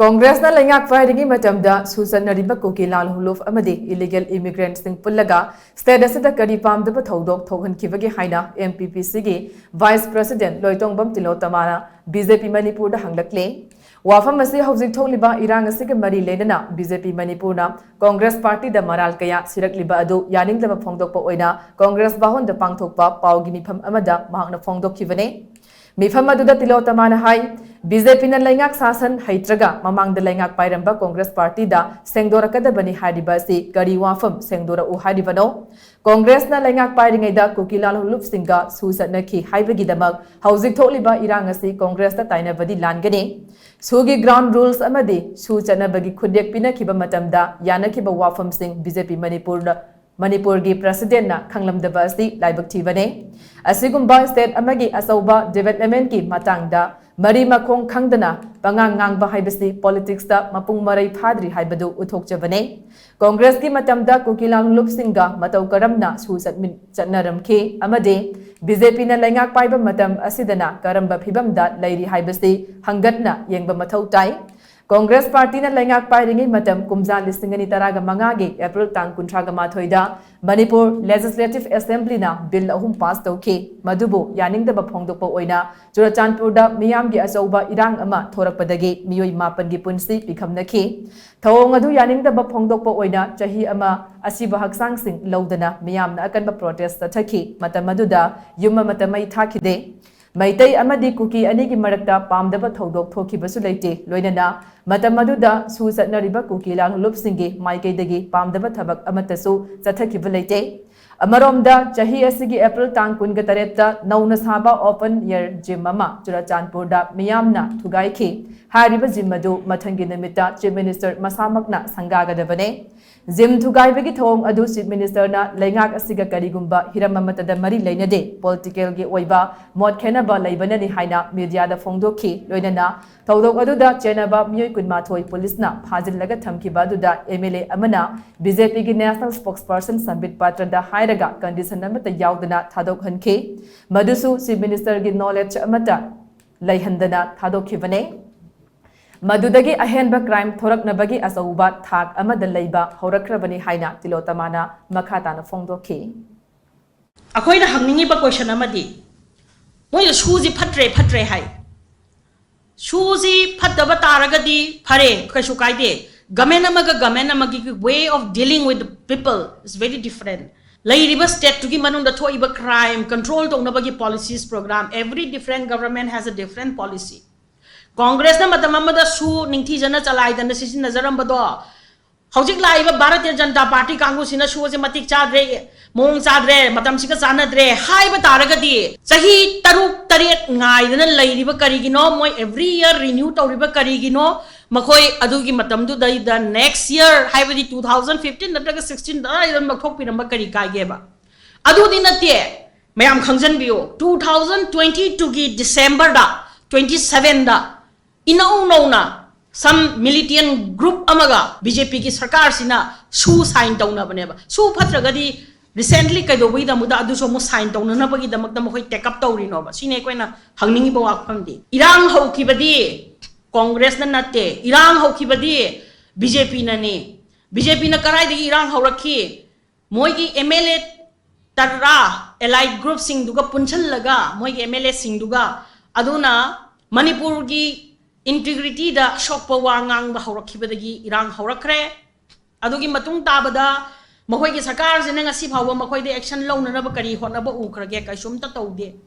Congress na LEINGAK PAIRINGEI MATAMDA Soo Chatnakhiba Kuki Lalhoulup AMADI illegal immigrant sing PULLAGA state Asida Kari PAMDABA Thoudok THOKHANKHIBAGE HAINA MPCC ge Vice President LOITONGBAM TILOTAMA BJP Manipur da Hanglakli Wafam asi hojik thokliba irang asige mari lenana BJP Manipur na Congress Party da maral kaya sirakliba adu yaningdaba phongdokpa oina Congress bahon da pangthokpa pawgi mifam amada mahakna phongdokhibane Mifam aduda Tilotama hai BJP na LEINGAK sasan haitraga mamang da LEINGAK pairamba Congress Party da sengdora kadabani hadiba si kari wafam sengdora u hadibano Congress na LEINGAK PAIRINGEI da Kuki Lalhoulup singa Soo Chatnakhi haibagi damak hojik thokliba irang asi Congress da tainabadi langane Sugi ground rules amadi Soo Chatnakhiba Kuki pinakhiba matamda yanakhiba wafam sing BJP Manipur gi president na khanglamdaba asi laibak thibane asigumba state amagi asauba development ki matangda mari makhong khangdana pangang ngangba haibasi politics da mapung marai phadri haibadu uthokjabane Congress ki matamda Kuki Lalhoulup singa matau karamna Soo Chatnaramkhi amade BJP na LEINGAK paiba matam asidana karamba phibamda lairi haibasi hangatna yengba mathau tai Congress Party na LEINGAK PAIRINGEI matam kumja lisingani taraga mangage April tang kuntraga mathoida Manipur Legislative Assembly na bill ahum pass tauke madubo yaningdaba phongdokpa oina Churachandpur da miyamgi achauba irang ama thorakpadagi miyoi mapan gi punsi pikhamnakhi thawong adu yaningdaba phongdokpa oina chahi ama asiba haksang sing lodana miyamna akanba protest tathaki matam aduda yumma matamai thakide Maitai amadi Kuki anigi marakta PAMDABA Thoudok thokibasu leite loinana matam aduda Soo Chatnakhiba Kuki Lalhoulup singe maikaidagi PAMDABA thabak amatasu chathakhiba leite amaromda chahi asigi April tang 19 nauna saba open year gym ama Churachandpur da miyamna thugaikhi hariba gym adu mathangi nimita chief minister masamakna sangagadabane Zim thugaibagi thong adu chief minister na LEINGAK asiga karigumba hiramamatada mari leinade political ge oiba mod khenaba leibanani haina media da phongdokhi loinana Thoudok aduda chenaba miyoi kunmathoi police na phajillaga thamkiba aduda MLA amana BJP gi national spokesperson Sambit Patra da hairaga condition amata yaudana THOK-HANKHIBAGE madusu chief minister gi knowledge amata leihandana THOK-HANKHIBAGE Madudagi ahenba crime thoraknabagi asauba thak amada leiba horakrabani haina tilotamana makhatana phongdokhi akoina hangningiba question amadi moi shuji phatre hai shuji phataba taragadi phare kaisu kaide gamen amagi way of dealing with the people is very different lairiba state to gi manung da thoiba crime control tongnabagi policies program every different government has a different policy Congress na matamamada Soo ningthi jana chalai dan sisin nazaram bado hojik laiba Bharatiya Janata Party kangu sina Soo je matik chadre mong chadre matam sika chanadre haiba taragadi chahi taruk taret ngai dana lairiba karigino moi every year renew tawriba karigino makoi adugi matam du dai the next year haibadi 2015 natraga 16 da idan makhok piramba kari kaigeba adu dinate mayam khangjan biyo 2022 gi December da 27 da Inauna some militant group amaga BJP ki sarkar sina Soo sign tawna baneba Soo phatragadi recently kaidobai da muda adu so mo sign tawna na bagi damak dam hoi take up tawri no ba sine koina hangningi ba wakhamdi irang hokibadi Congress na natte irang hokibadi BJP na ni BJP na karai digi irang haurakhi moi ki MLA tarra allied group sing duga punchal laga moi ki MLA sing duga aduna Manipur gi integrity da shokpa wangang ba haurakibadagi irang haurakre adugi matung tabada mahoi gi sarkar jena ngasi phawa makhoi de action launa na ba kari hona ba ukrage kaisum ta tawde